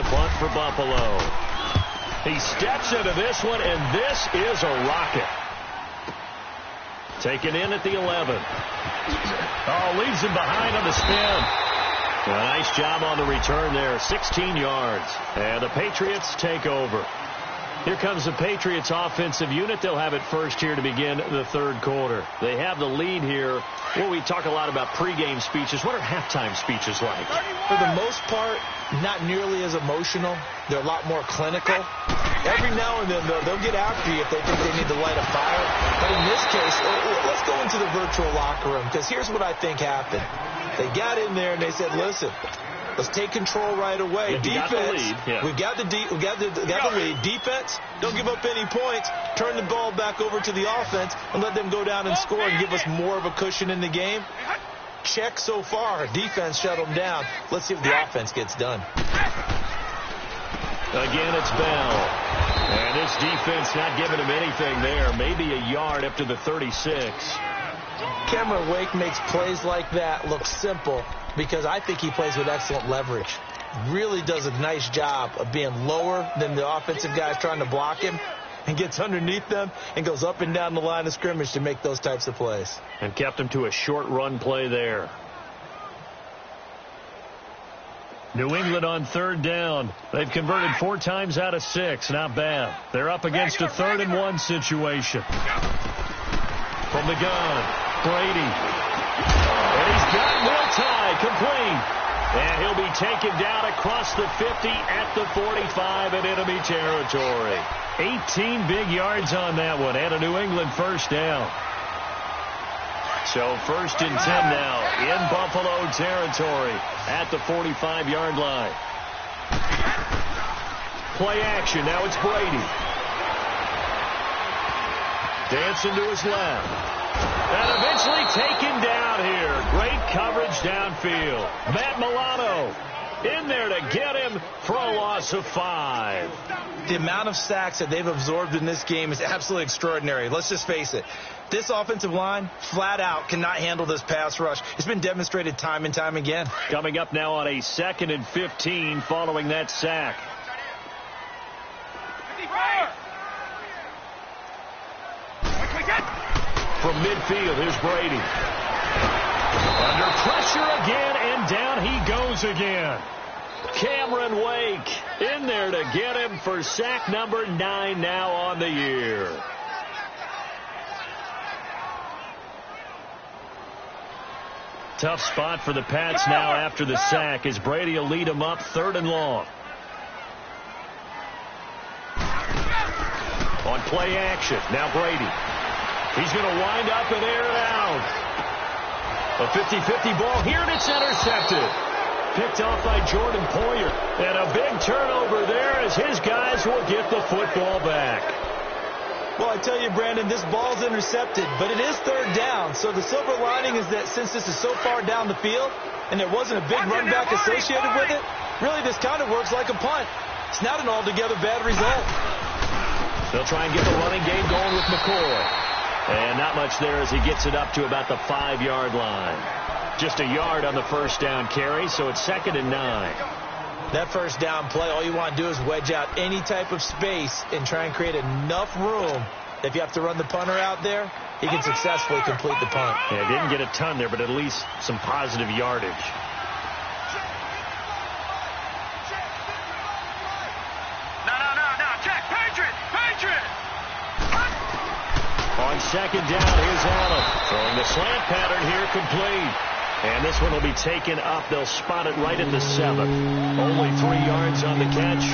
to punt for Buffalo. He steps into this one, and this is a rocket. Taken in at the 11. Oh, leaves him behind on the spin. A nice job on the return there, 16 yards. And the Patriots take over. Here comes the Patriots offensive unit. They'll have it first here to begin the third quarter. They have the lead here. Well, we talk a lot about pregame speeches. What are halftime speeches like? For the most part, not nearly as emotional. They're a lot more clinical. Every now and then, they'll get after you if they think they need to light a fire. But in this case, let's go into the virtual locker room, because here's what I think happened. They got in there and they said, listen, let's take control right away. Defense, we've got the lead. Defense, don't give up any points. Turn the ball back over to the offense and let them go down and score and give us more of a cushion in the game. Check so far. Defense shut them down. Let's see if the offense gets done. Again, it's Bell. And this defense not giving him anything there. Maybe a yard up to the 36. Cameron Wake makes plays like that look simple because I think he plays with excellent leverage. Really does a nice job of being lower than the offensive guys trying to block him and gets underneath them and goes up and down the line of scrimmage to make those types of plays. And kept him to a short run play there. New England on third down. They've converted 4 times out of 6. Not bad. They're up against a 3rd-and-1 situation. From the gun, Brady. And he's got Miltai complete. And he'll be taken down across the 50 at the 45 in enemy territory. 18 big yards on that one and a New England first down. So 1st and 10 now in Buffalo territory at the 45-yard line. Play action. Now it's Brady. Dancing to his left. And eventually taken down here. Great coverage downfield. Matt Milano in there to get him for a loss of 5. The amount of sacks that they've absorbed in this game is absolutely extraordinary. Let's just face it. This offensive line, flat out, cannot handle this pass rush. It's been demonstrated time and time again. Coming up now on a 2nd and 15 following that sack. From midfield, here's Brady. Under pressure again, and down he goes again. Cameron Wake in there to get him for sack number 9 now on the year. Tough spot for the Pats now after the sack as Brady will lead them up 3rd and long. On play action, now Brady. He's going to wind up and air it out. A 50-50 ball here, and it's intercepted. Picked off by Jordan Poyer. And a big turnover there as his guys will get the football back. Well, I tell you, Brandon, this ball's intercepted, but it is 3rd down. So the silver lining is that since this is so far down the field and there wasn't a big run back associated with it, really this kind of works like a punt. It's not an altogether bad result. They'll try and get the running game going with McCoy. And not much there as he gets it up to about the 5-yard line. Just a yard on the first down carry, so it's 2nd and 9. That first down play, all you want to do is wedge out any type of space and try and create enough room. If you have to run the punter out there, he can successfully complete the punt. Yeah, didn't get a ton there, but at least some positive yardage. On 2nd down, here's Allen. Throwing the slant pattern here complete. And this one will be taken up. They'll spot it right at the 7. Only 3 yards on the catch.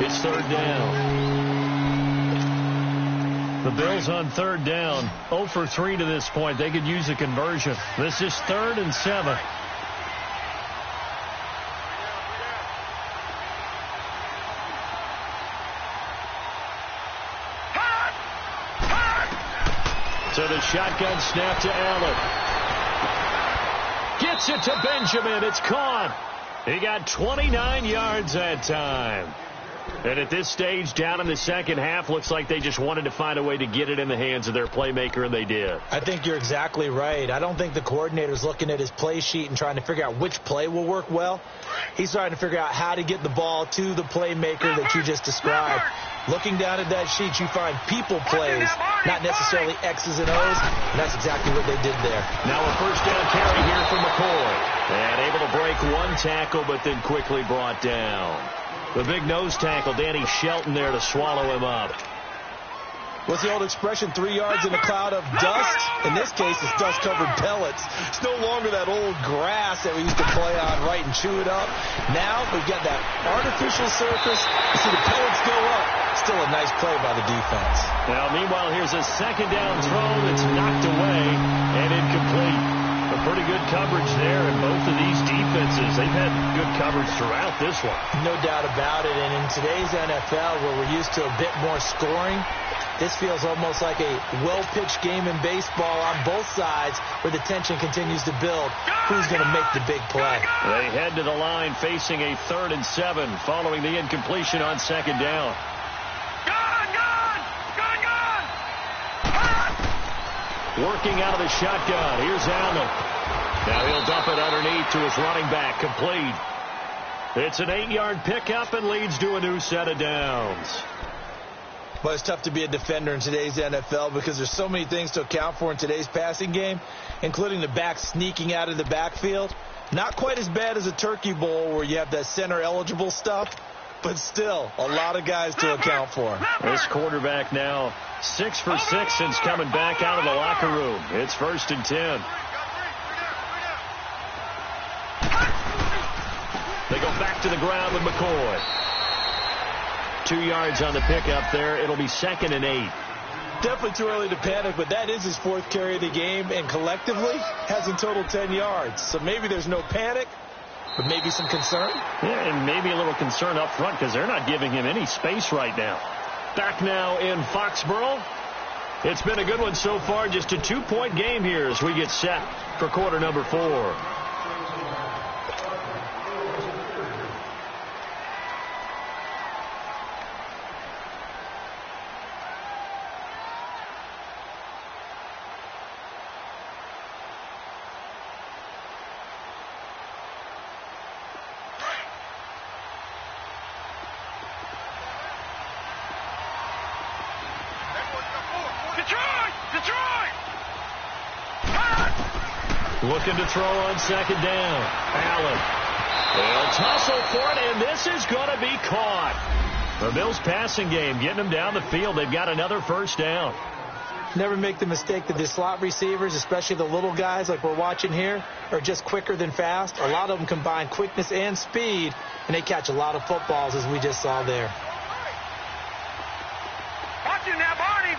It's 3rd down. The Bills on 3rd down. 0 for 3 to this point. They could use a conversion. This is 3rd and 7. So the shotgun snap to Allen. Gets it to Benjamin. It's caught. He got 29 yards that time. And at this stage, down in the second half, looks like they just wanted to find a way to get it in the hands of their playmaker, and they did. I think you're exactly right. I don't think the coordinator's looking at his play sheet and trying to figure out which play will work well. He's trying to figure out how to get the ball to the playmaker that you just described. Looking down at that sheet, you find people plays, not necessarily X's and O's, and that's exactly what they did there. Now a first down carry here from McCoy. And able to break one tackle, but then quickly brought down. The big nose tackle, Danny Shelton there to swallow him up. What's the old expression, 3 yards in a cloud of dust? In this case, it's dust-covered pellets. It's no longer that old grass that we used to play on, right, and chew it up. Now we've got that artificial surface. You see the pellets go up. Still a nice play by the defense. Now, meanwhile, here's a second down throw that's knocked away and incomplete. A pretty good coverage there, and both of these defenses, they've had good coverage throughout this one. No doubt about it, and in today's NFL, where we're used to a bit more scoring, this feels almost like a well-pitched game in baseball on both sides where the tension continues to build. Who's going to make the big play? They head to the line facing a 3rd and 7 following the incompletion on second down. Working out of the shotgun. Here's Allen. Now he'll dump it underneath to his running back. Complete. It's an 8-yard pickup and leads to a new set of downs. Well, it's tough to be a defender in today's NFL because there's so many things to account for in today's passing game, including the back sneaking out of the backfield. Not quite as bad as a turkey bowl where you have that center-eligible stuff, but still a lot of guys to account for. This quarterback now 6 for 6 since coming back out of the locker room. It's 1st and 10. They go back to the ground with McCoy. 2 yards on the pickup there. It'll be 2nd and 8. Definitely too early to panic, but that is his 4th carry of the game, and collectively has in total 10 yards. So maybe there's no panic, but maybe some concern. Yeah, and maybe a little concern up front because they're not giving him any space right now. Back now in Foxborough. It's been a good one so far. Just a 2-point game here as we get set for quarter number 4. Looking to throw on second down. Allen. They'll tussle for it, and this is going to be caught. The Bills passing game getting them down the field. They've got another first down. Never make the mistake that the slot receivers, especially the little guys like we're watching here, are just quicker than fast. A lot of them combine quickness and speed, and they catch a lot of footballs, as we just saw there. Watch it now, Barney.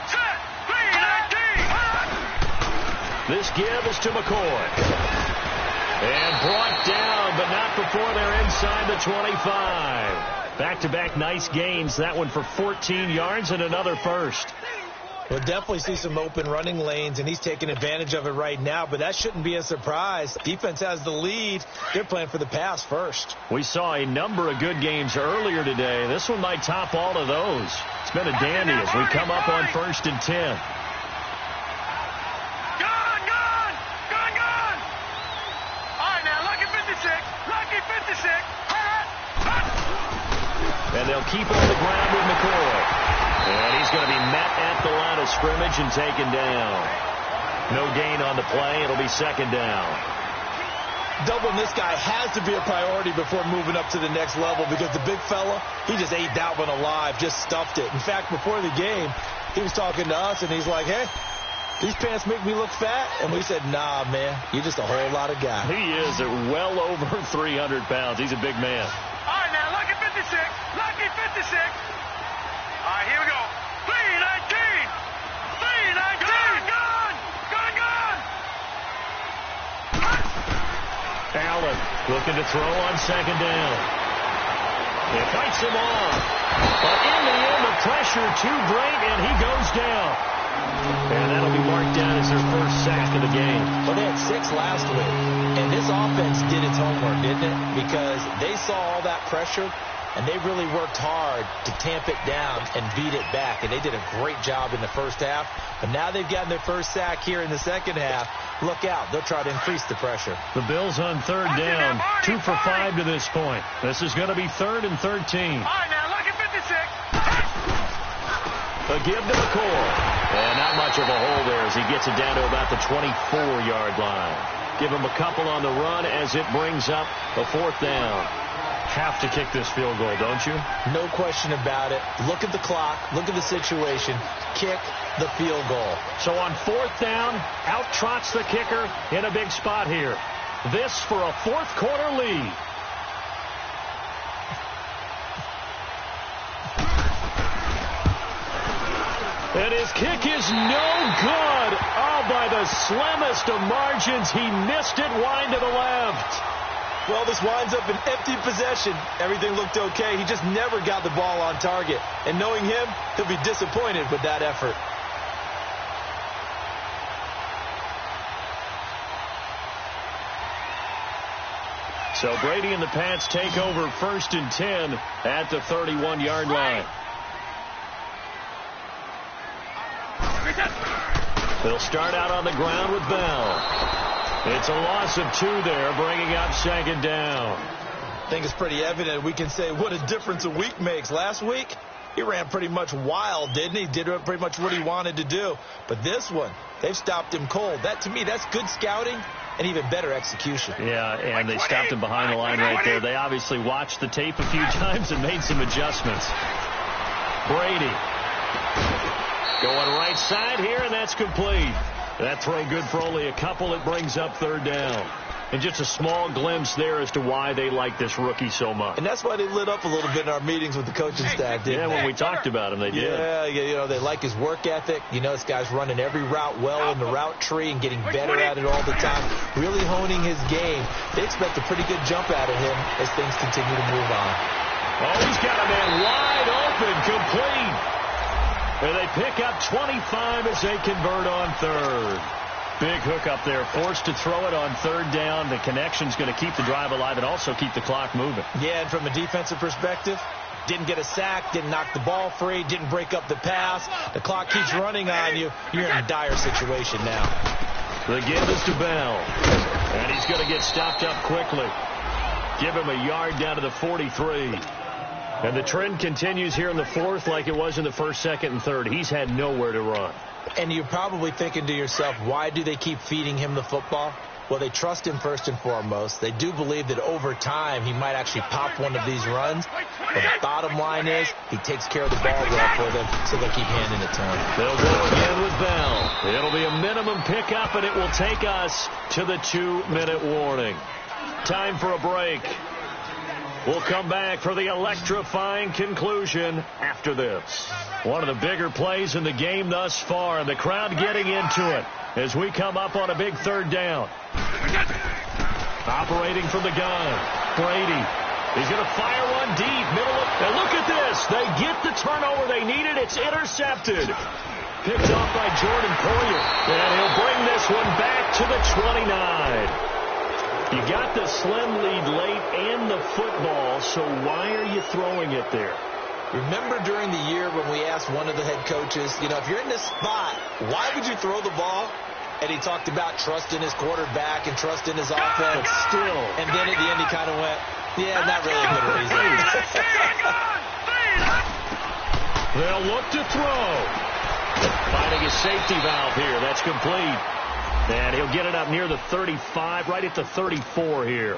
Set. 3-19. This give is to McCoy. And brought down, but not before they're inside the 25. Back-to-back nice gains. That one for 14 yards and another first. We'll definitely see some open running lanes, and he's taking advantage of it right now, but that shouldn't be a surprise. Defense has the lead. They're playing for the pass first. We saw a number of good games earlier today. This one might top all of those. It's been a dandy as we come up on 1st and 10. And they'll keep on the ground with McCoy. And he's going to be met at the line of scrimmage and taken down. No gain on the play. It'll be second down. Doubling this guy has to be a priority before moving up to the next level because the big fella, he just ate that one alive, just stuffed it. In fact, before the game, he was talking to us, and he's like, hey, these pants make me look fat. And we said, nah, man, you're just a whole lot of guy. He is at well over 300 pounds. He's a big man. All right, now, lucky 56. Lucky 56. All right, here we go. 3-19. 3-19. Gone. Allen looking to throw on second down. He fights him off. But in the end, the pressure too great, and he goes down. And that'll be marked down as their first sack of the game. Well, they had 6 last week, and this offense did its homework, didn't it? Because they saw all that pressure, and they really worked hard to tamp it down and beat it back. And they did a great job in the first half. But now they've gotten their first sack here in the second half. Look out. They'll try to increase the pressure. The Bills on third down, 2 for 5 to this point. This is going to be 3rd and 13. All right, now, look at 56. A give to McCoy. And not much of a hole there as he gets it down to about the 24-yard line. Give him a couple on the run as it brings up a 4th down. Have to kick this field goal, don't you? No question about it. Look at the clock. Look at the situation. Kick the field goal. So on 4th down, out trots the kicker in a big spot here. This for a 4th quarter lead. And his kick is no good. Oh, by the slimmest of margins, he missed it wide to the left. Well, this winds up an empty possession. Everything looked okay. He just never got the ball on target. And knowing him, he'll be disappointed with that effort. So Brady and the Pats take over 1st and 10 at the 31-yard line. They'll start out on the ground with Bell. It's a loss of 2 there, bringing up 2nd down. I think it's pretty evident. We can say what a difference a week makes. Last week, he ran pretty much wild, didn't he? Did pretty much what he wanted to do. But this one, they've stopped him cold. That, to me, that's good scouting and even better execution. Yeah, and they stopped him behind the line right there. They obviously watched the tape a few times and made some adjustments. Brady going right side here, and that's complete. That throw good for only a couple. It brings up 3rd down. And just a small glimpse there as to why they like this rookie so much. And that's why they lit up a little bit in our meetings with the coaching staff, didn't they? When we talked about him, they did. Yeah, you know, they like his work ethic. You know, this guy's running every route well in the route tree and getting better at it all the time, really honing his game. They expect a pretty good jump out of him as things continue to move on. Oh, he's got a man wide open, complete. And they pick up 25 as they convert on 3rd. Big hook up there, forced to throw it on 3rd down. The connection's going to keep the drive alive and also keep the clock moving. Yeah, and from a defensive perspective, didn't get a sack, didn't knock the ball free, didn't break up the pass. The clock keeps running on you. You're in a dire situation now. The give is to Bell. And he's going to get stopped up quickly. Give him a yard down to the 43. And the trend continues here in the 4th like it was in the 1st, 2nd, and 3rd. He's had nowhere to run. And you're probably thinking to yourself, why do they keep feeding him the football? Well, they trust him first and foremost. They do believe that over time he might actually pop one of these runs. But the bottom line is he takes care of the ball well for them, so they'll keep handing it to him. They'll go again with Bell. It'll be a minimum pickup, and it will take us to the 2-minute warning. Time for a break. We'll come back for the electrifying conclusion after this. One of the bigger plays in the game thus far, and the crowd getting into it as we come up on a big 3rd down. Operating from the gun, Brady. He's going to fire one deep, middle of, and look at this. They get the turnover they needed. It's intercepted. Picked off by Jordan Poyer, and he'll bring this one back to the 29. You got the slim lead late and the football, so why are you throwing it there? Remember during the year when we asked one of the head coaches, you know, if you're in this spot, why would you throw the ball? And he talked about trusting his quarterback and trusting his offense. But still. And then at the end he kind of went, yeah, not really a good reason. They'll look to throw. Finding a safety valve here. That's complete. And he'll get it up near the 35, right at the 34 here.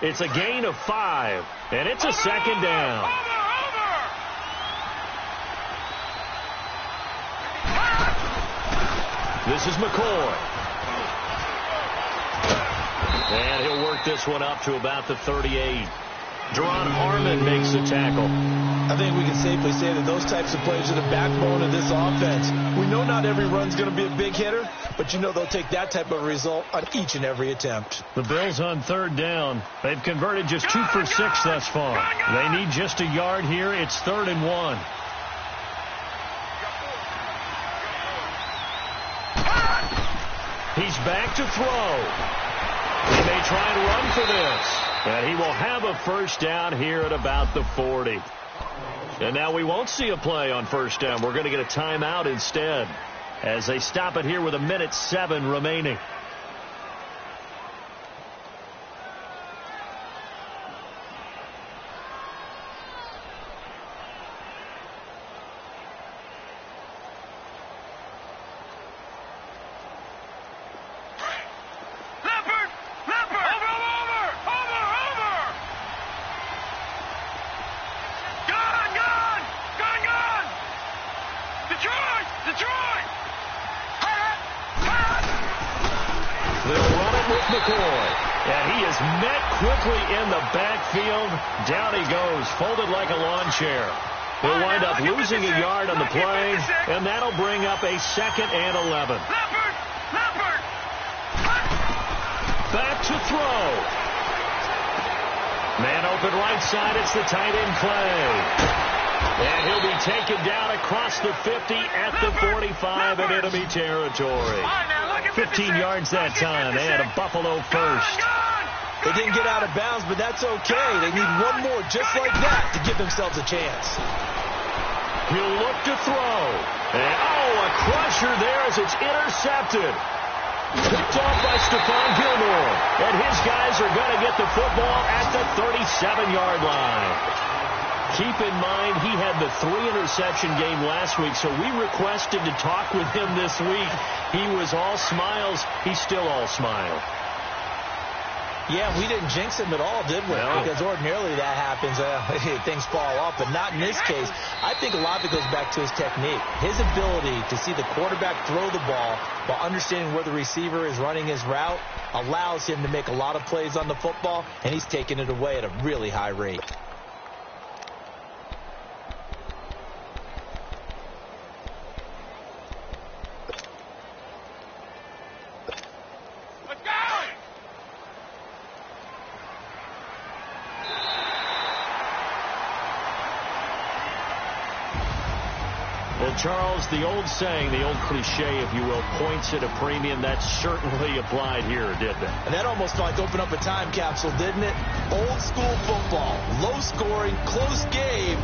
It's a gain of 5, and it's a 2nd down. This is McCoy. And he'll work this one up to about the 38. Deron Harmon makes the tackle. I think we can safely say that those types of plays are the backbone of this offense. We know not every run's going to be a big hitter, but you know they'll take that type of result on each and every attempt. The Bills on 3rd down. They've converted just 2 for 6 thus far. They need just a yard here. It's 3rd and 1. back to throw. He may try and run for this. And he will have a first down here at about the 40. And now we won't see a play on first down. We're going to get a timeout instead as they stop it here with 1:07 remaining. Down he goes, folded like a lawn chair. He'll wind up losing a yard on the play, and that'll bring up a 2nd and 11. Back to throw. Man open right side, it's the tight end play. And he'll be taken down across the 50 at the 45 in enemy territory. 15 yards that time, and a Buffalo first. They didn't get out of bounds, but that's okay. They need one more just like that to give themselves a chance. He'll look to throw. And, a crusher there as it's intercepted. Picked off by Stephon Gilmore. And his guys are going to get the football at the 37-yard line. Keep in mind, he had the 3-interception game last week, so we requested to talk with him this week. He was all smiles. He's still all smile. Yeah, we didn't jinx him at all, did we? No. Because ordinarily that happens. Things fall off, but not in this case. I think a lot of it goes back to his technique. His ability to see the quarterback throw the ball while understanding where the receiver is running his route allows him to make a lot of plays on the football, and he's taking it away at a really high rate. Charles, the old saying, the old cliche, if you will, points at a premium, that certainly applied here, didn't it? And that almost like opened up a time capsule, didn't it? Old school football, low scoring, close game.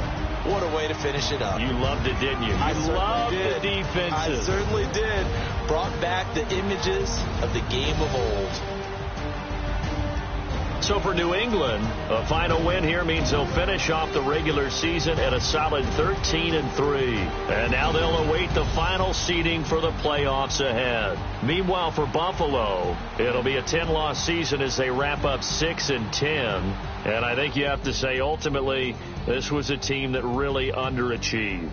What a way to finish it up. You loved it, didn't you? I loved did. The defenses. I certainly did. Brought back the images of the game of old. So for New England, a final win here means they'll finish off the regular season at a solid 13-3. And now they'll await the final seeding for the playoffs ahead. Meanwhile, for Buffalo, it'll be a 10-loss season as they wrap up 6-10. And I think you have to say, ultimately, this was a team that really underachieved.